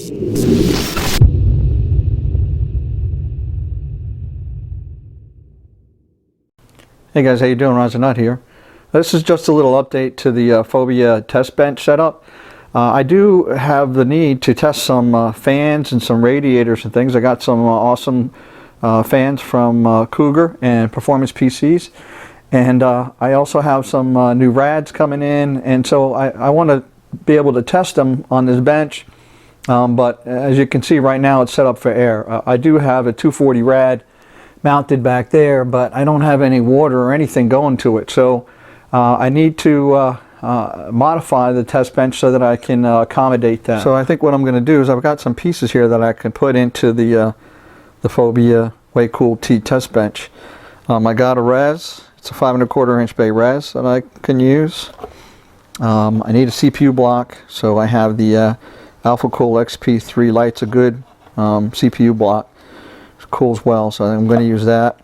Hey guys, how you doing? Ronsanut here. This is just a little update to the Phobya Test Bench setup. I do have the need to test some fans and some radiators and things. I got some awesome fans from Cougar and Performance PCs, and I also have some new rads coming in, and so I want to be able to test them on this bench, but as you can see right now it's set up for air. I do have a 240 rad mounted back there, but I don't have any water or anything going to it, so I need to modify the test bench so that I can accommodate that. So I think what I'm going to do is I've got some pieces here that I can put into the Phobya WaCoolt Test Bench. I got a res. It's a 5 1/4 inch bay res that I can use. I need a CPU block, so I have the AlphaCool XP3 Light's a good CPU block. It cools well, so I'm going to use that.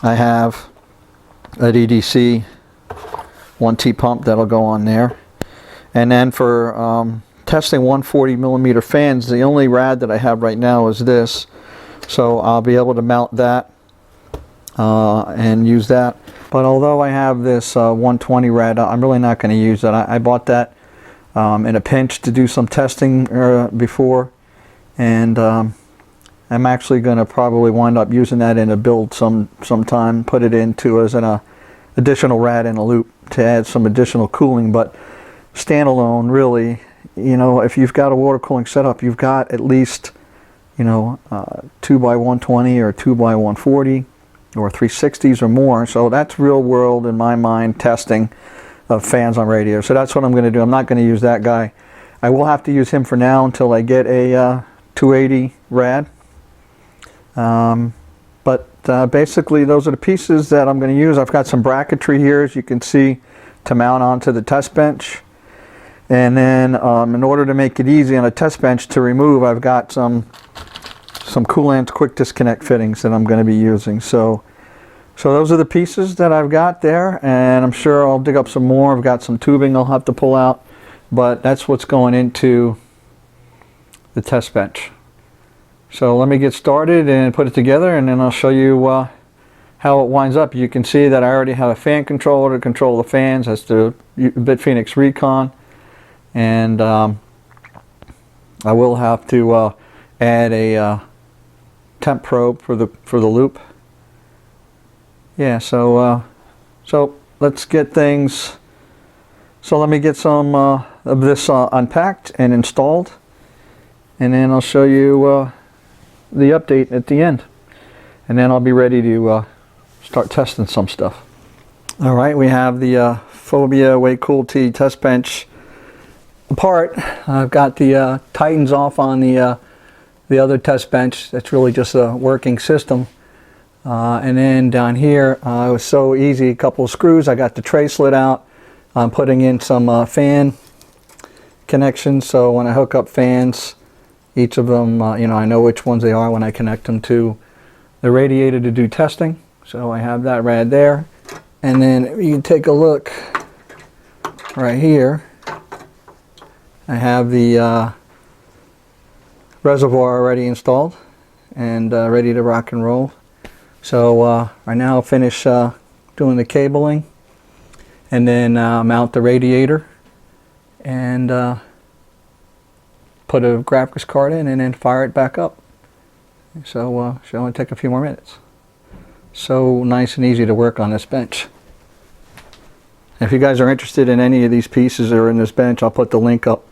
I have a DDC 1T pump that'll go on there, and then for testing 140 millimeter fans, the only rad that I have right now is this, so I'll be able to mount that and use that. But although I have this 120 rad, I'm really not going to use that. I bought that in a pinch to do some testing before, and I'm actually going to probably wind up using that in a build sometime, put it into as an additional rad in a loop to add some additional cooling. But standalone, really, you know, if you've got a water cooling setup, you've got at least, you know, 2x120 or 2x140 or 360s or more. So that's real world, in my mind, testing of fans on radios. So that's what I'm going to do. I'm not going to use that guy. I will have to use him for now until I get a 280 rad. But basically those are the pieces that I'm going to use. I've got some bracketry here, as you can see, to mount onto the test bench. And then in order to make it easy on a test bench to remove, I've got some coolant quick disconnect fittings that I'm going to be using. So those are the pieces that I've got there, and I'm sure I'll dig up some more. I've got some tubing I'll have to pull out, but that's what's going into the test bench. So let me get started and put it together, and then I'll show you how it winds up. You can see that I already have a fan controller to control the fans. That's the BitPhoenix Recon, and I will have to add a temp probe for the loop. Yeah, so let's get things. So let me get some of this unpacked and installed, and then I'll show you the update at the end, and then I'll be ready to start testing some stuff. All right, we have the Phobya WaCoolt Test Bench apart. I've got the Titans off on the other test bench. That's really just a working system. And then down here, it was so easy, a couple of screws. I got the tray slid out. I'm putting in some fan connections, so when I hook up fans, each of them, you know, I know which ones they are when I connect them to the radiator to do testing. So I have that rad there. And then you can take a look right here. I have the reservoir already installed and ready to rock and roll. So right now I'll finish doing the cabling, and then mount the radiator and put a graphics card in, and then fire it back up. So should only take a few more minutes. So nice and easy to work on this bench. If you guys are interested in any of these pieces or in this bench, I'll put the link up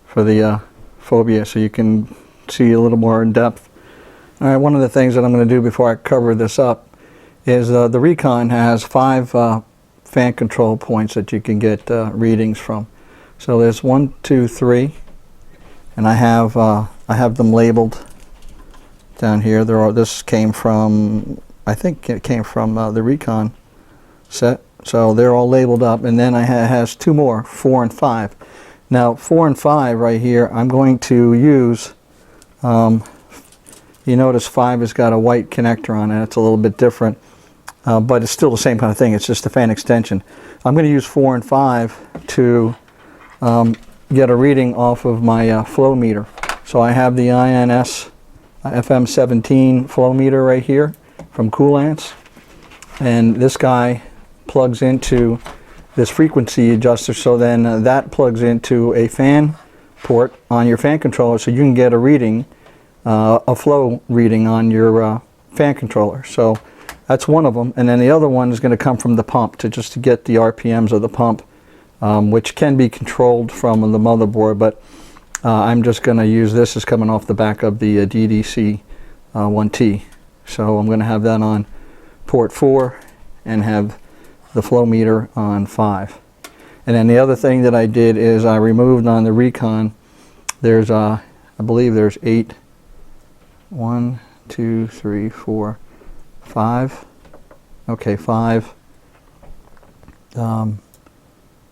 for the Phobya so you can see a little more in depth. All right, one of the things that I'm going to do before I cover this up is the Recon has 5 fan control points that you can get readings from. So there's 1, 2, 3, and I have them labeled down here. This came from, I think it came from the Recon set. So they're all labeled up, and then I has 2 more, 4 and 5. Now 4 and 5 right here, I'm going to use, you notice 5 has got a white connector on it. It's a little bit different, but it's still the same kind of thing. It's just a fan extension. I'm going to use 4 and 5 to get a reading off of my flow meter. So I have the INS FM17 flow meter right here from Coolants, and this guy plugs into this frequency adjuster, so then that plugs into a fan port on your fan controller, so you can get a reading, a flow reading on your fan controller. So that's one of them, and then the other one is going to come from the pump to get the RPMs of the pump, which can be controlled from the motherboard, but I'm just going to use this as coming off the back of the DDC 1T. So I'm going to have that on port 4 and have the flow meter on 5. And then the other thing that I did is I removed on the Recon, there's I believe there's 5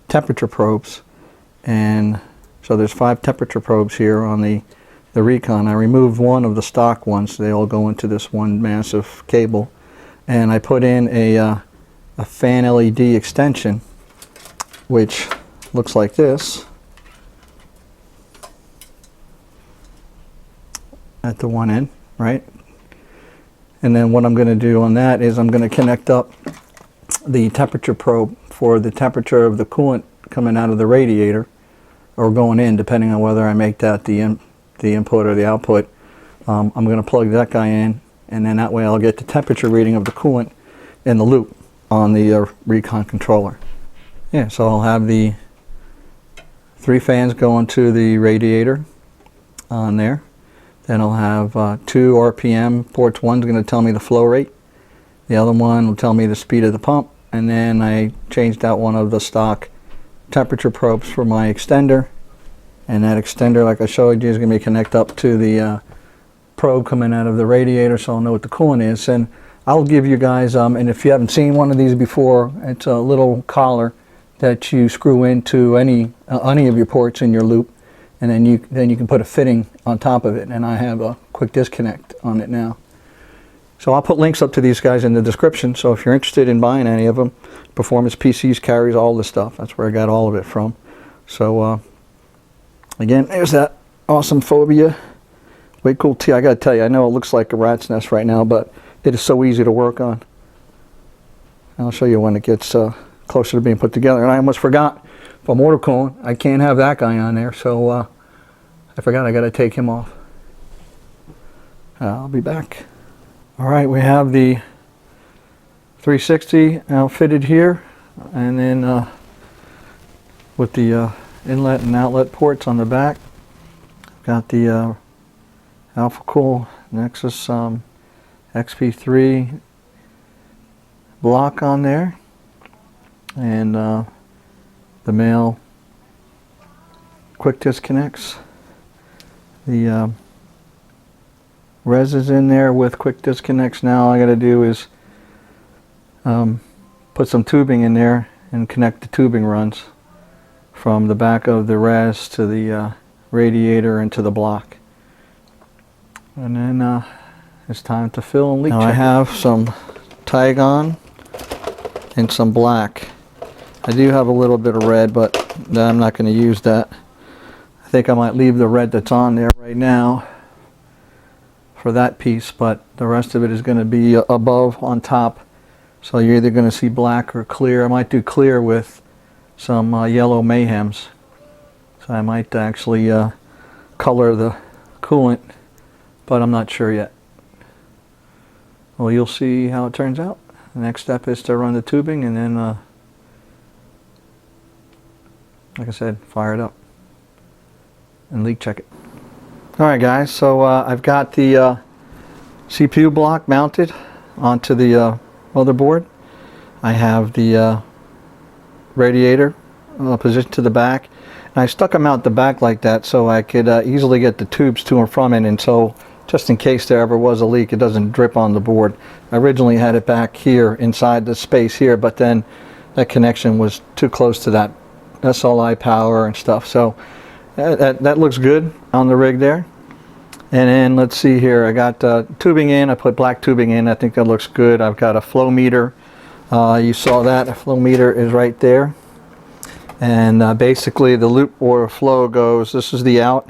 temperature probes, and so there's 5 temperature probes here on the Recon. I removed one of the stock ones. They all go into this one massive cable, and I put in a fan LED extension, which looks like this at the one end, right? And then what I'm going to do on that is I'm going to connect up the temperature probe for the temperature of the coolant coming out of the radiator, or going in, depending on whether I make that the input or the output. I'm going to plug that guy in, and then that way I'll get the temperature reading of the coolant in the loop on the Recon controller. Yeah, so I'll have the 3 fans going to the radiator on there. Then I'll have 2 RPM ports. One's going to tell me the flow rate. The other one will tell me the speed of the pump. And then I changed out one of the stock temperature probes for my extender. And that extender, like I showed you, is going to be connected up to the probe coming out of the radiator, so I'll know what the coolant is. And I'll give you guys, and if you haven't seen one of these before, it's a little collar that you screw into any of your ports in your loop, and then you can put a fitting on top of it. And I have a quick disconnect on it now. So I'll put links up to these guys in the description, so if you're interested in buying any of them, Performance PCs carries all this stuff. That's where I got all of it from. So again, there's that awesome Phobya WaCoolt T. I gotta tell you, I know it looks like a rat's nest right now, but it is so easy to work on. I'll show you when it gets closer to being put together. And I almost forgot, for motor coolant, I can't have that guy on there, so I forgot I gotta take him off. I'll be back. Alright, we have the 360 outfitted here, and then with the inlet and outlet ports on the back. Got the AlphaCool Nexus XP3 block on there, and the male quick disconnects. The res is in there with quick disconnects. Now all I got to do is put some tubing in there and connect the tubing runs from the back of the res to the radiator and to the block. And then it's time to fill and leak check. Now I have some Tygon and some black. I do have a little bit of red, but I'm not going to use that. I think I might leave the red that's on there right now for that piece, but the rest of it is going to be above on top. So you're either going to see black or clear. I might do clear with some yellow mayhems. So I might actually color the coolant, but I'm not sure yet. Well, you'll see how it turns out. The next step is to run the tubing, and then like I said, fire it up and leak check it. Alright guys, so I've got the CPU block mounted onto the motherboard. I have the radiator positioned to the back, and I stuck them out the back like that so I could easily get the tubes to and from it, and so just in case there ever was a leak, it doesn't drip on the board. I originally had it back here inside the space here, but then that connection was too close to that SLI power and stuff. So that looks good on the rig there. And then let's see here, I got tubing in. I put black tubing in. I think that looks good. I've got a flow meter. You saw that. A flow meter is right there. And basically the loop or flow goes, this is the out,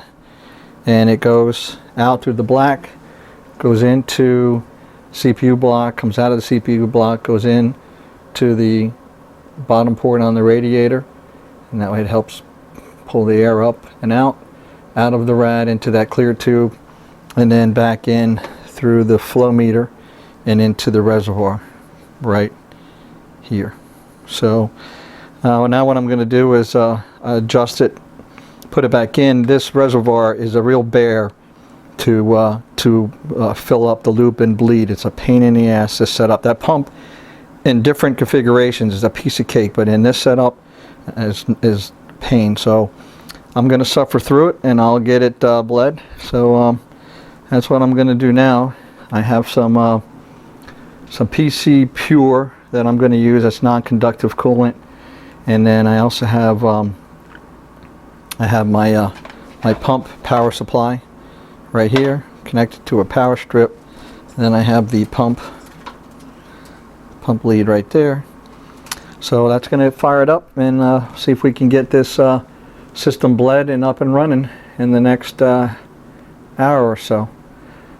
and it goes out through the black, goes into CPU block, comes out of the CPU block, goes in to the bottom port on the radiator, and that way it helps pull the air up and out of the rad into that clear tube, and then back in through the flow meter and into the reservoir right here. So now what I'm going to do is adjust it, put it back in. This reservoir is a real bear to fill up the loop and bleed. It's a pain in the ass to set up. That pump in different configurations is a piece of cake, but in this setup is pain. So I'm going to suffer through it, and I'll get it bled. So that's what I'm going to do now. I have some PC Pure that I'm going to use. That's non-conductive coolant, and then I also have my my pump power supply right here connected to a power strip. And then I have the pump lead right there. So that's going to fire it up and see if we can get this system bled and up and running in the next hour or so.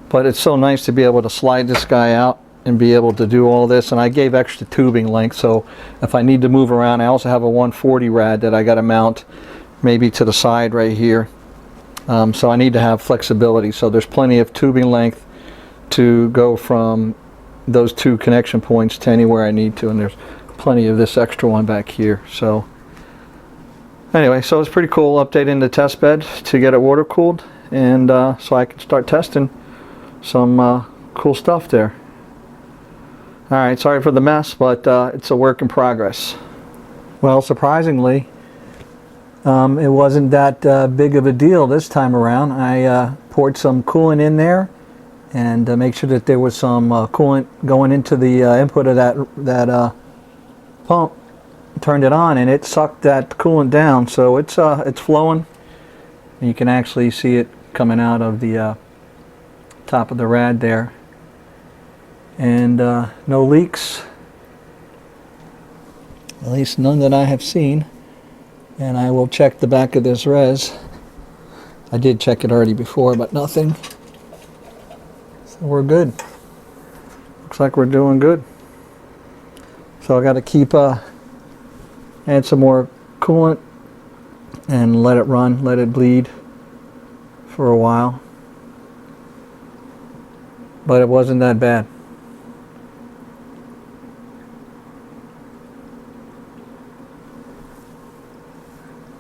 But it's so nice to be able to slide this guy out and be able to do all this. And I gave extra tubing length, so if I need to move around, I also have a 140 rad that I got to mount maybe to the side right here. So I need to have flexibility. So there's plenty of tubing length to go from those two connection points to anywhere I need to, and there's plenty of this extra one back here. So anyway, so it's pretty cool updating the test bed to get it water cooled, and so I can start testing some cool stuff there. Alright, sorry for the mess, but it's a work in progress. Well, surprisingly, it wasn't that big of a deal this time around. I poured some coolant in there and make sure that there was some coolant going into the input of that pump. Turned it on, and it sucked that coolant down, so it's flowing. And you can actually see it coming out of the top of the rad there. And no leaks, at least none that I have seen. And I will check the back of this res. I did check it already before, but nothing. So we're good. Looks like we're doing good. So I got to keep add some more coolant and let it run, let it bleed for a while. But it wasn't that bad.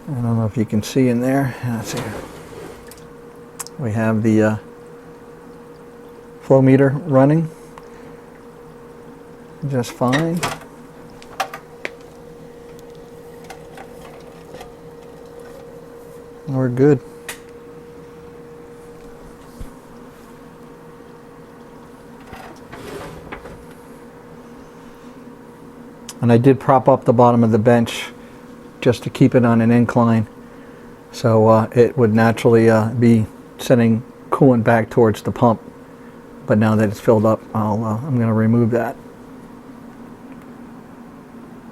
I don't know if you can see in there. Let's see. We have the flow meter running just fine. We're good. And I did prop up the bottom of the bench just to keep it on an incline, so it would naturally be sending coolant back towards the pump. But now that it's filled up, I'm going to remove that.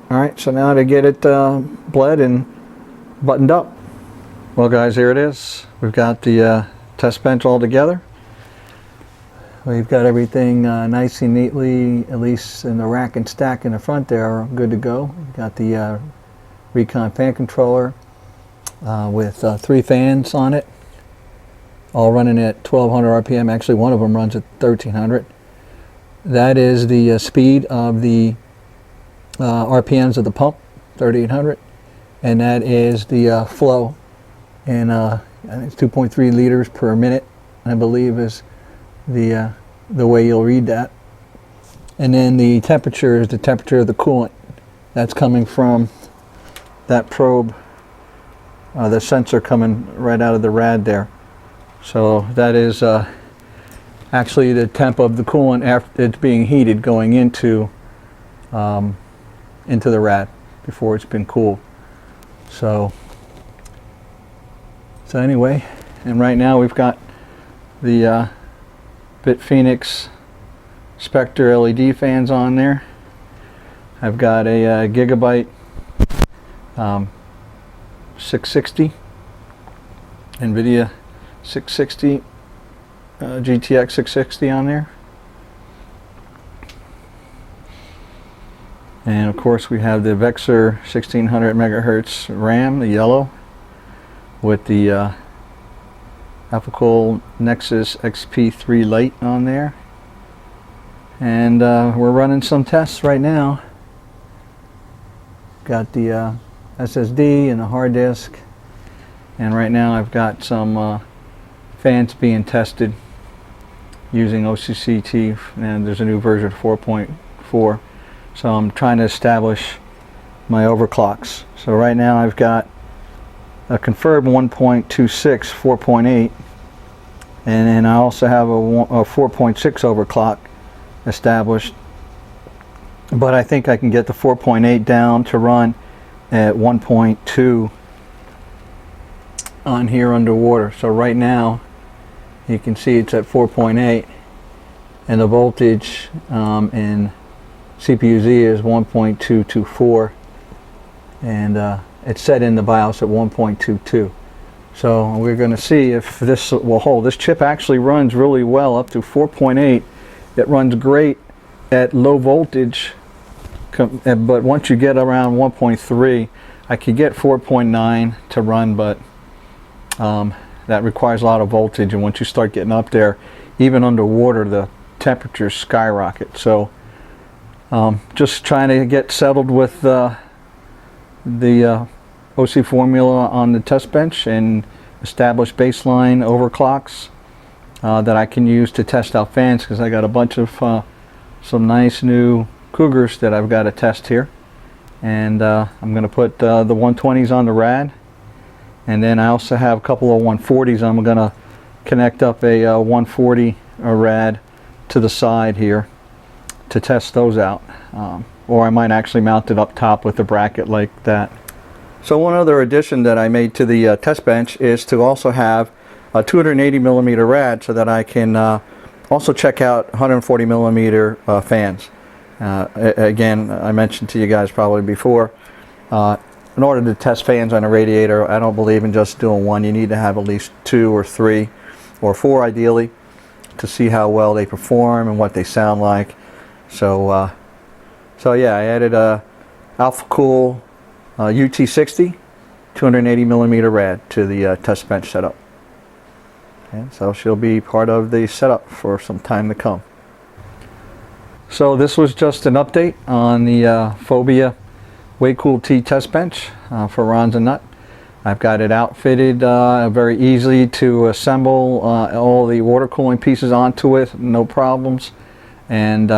Alright, so now to get it bled and buttoned up. Well guys, here it is. We've got the test bench all together. We've got everything nice and neatly, at least in the rack and stack in the front there, good to go. We've got the Recon fan controller with 3 fans on it, all running at 1200 RPM. Actually, one of them runs at 1300. That is the speed of the RPMs of the pump, 3800, and that is the flow. And it's 2.3 liters per minute, I believe, is the way you'll read that. And then the temperature is the temperature of the coolant. That's coming from that probe, the sensor coming right out of the rad there. So that is actually the temp of the coolant after it's being heated going into the rad before it's been cooled. So anyway, and right now we've got the BitPhoenix Spectre LED fans on there. I've got a Gigabyte 660 NVIDIA 660 GTX 660 on there. And of course we have the Vexor 1600 megahertz RAM, the yellow, with the Apple Nexus XP3 Lite on there. And we're running some tests right now. Got the SSD and the hard disk, and right now I've got some fans being tested using OCCT, and there's a new version 4.4, so I'm trying to establish my overclocks. So right now I've got a confirmed 1.26 4.8, and then I also have a 4.6 overclock established, but I think I can get the 4.8 down to run at 1.2 on here underwater. So right now you can see it's at 4.8, and the voltage in CPU-Z is 1.224, and it's set in the BIOS at 1.22. So we're going to see if this will hold. This chip actually runs really well up to 4.8. It runs great at low voltage, but once you get around 1.3, I could get 4.9 to run, but that requires a lot of voltage, and once you start getting up there, even underwater, the temperatures skyrocket. So just trying to get settled with the OC formula on the test bench and establish baseline overclocks that I can use to test out fans, because I got a bunch of some nice new Cougars that I've got to test here. And I'm going to put the 120s on the rad, and then I also have a couple of 140s. I'm going to connect up a 140 rad to the side here to test those out, or I might actually mount it up top with a bracket like that. So one other addition that I made to the test bench is to also have a 280 millimeter rad, so that I can also check out 140 millimeter fans. Again, I mentioned to you guys probably before, in order to test fans on a radiator, I don't believe in just doing one. You need to have at least 2 or 3 or 4 ideally, to see how well they perform and what they sound like. So yeah, I added a WaCoolt UT60 280 millimeter rad to the test bench setup. And so she'll be part of the setup for some time to come. So this was just an update on the Phobya WaCoolt Test Bench for Ronsanut. I've got it outfitted, very easy to assemble all the water cooling pieces onto it, no problems, and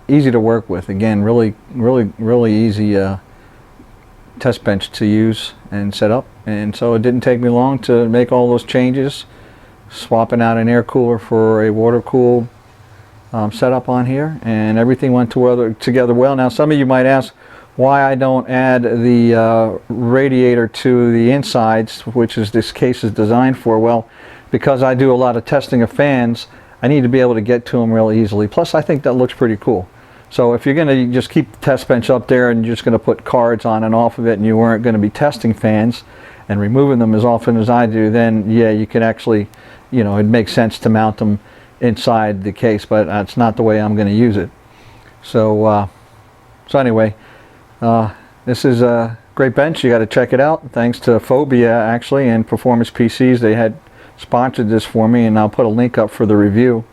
easy to work with. Again, really easy test bench to use and set up. And so it didn't take me long to make all those changes, swapping out an air cooler for a water cooled setup on here, and everything went together well. Now some of you might ask why I don't add the radiator to the insides, which is this case is designed for. Well, because I do a lot of testing of fans, I need to be able to get to them real easily. Plus I think that looks pretty cool. So if you're going to just keep the test bench up there and you're just going to put cards on and off of it, and you weren't going to be testing fans and removing them as often as I do, then yeah, you could actually, you know, it makes sense to mount them inside the case, but that's not the way I'm going to use it. So anyway, this is a great bench. You got to check it out. Thanks to Phobya actually and Performance PCs, they had sponsored this for me, and I'll put a link up for the review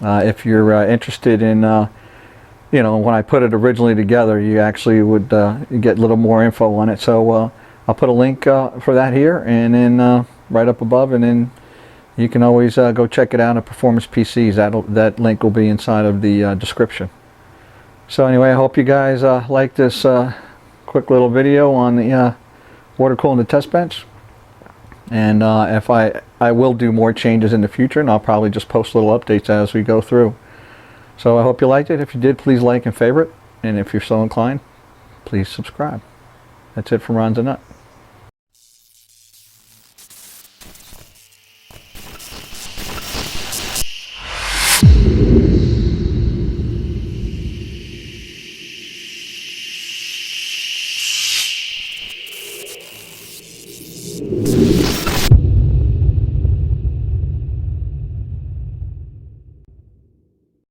if you're interested in. You know, when I put it originally together, you actually would get a little more info on it. So I'll put a link for that here, and then right up above, and then you can always go check it out at Performance PCs. That link will be inside of the description. So anyway, I hope you guys like this quick little video on the water cooling the test bench. And if I will do more changes in the future, and I'll probably just post little updates as we go through. So I hope you liked it. If you did, please like and favorite, and if you're so inclined, please subscribe. That's it from Ronsanut.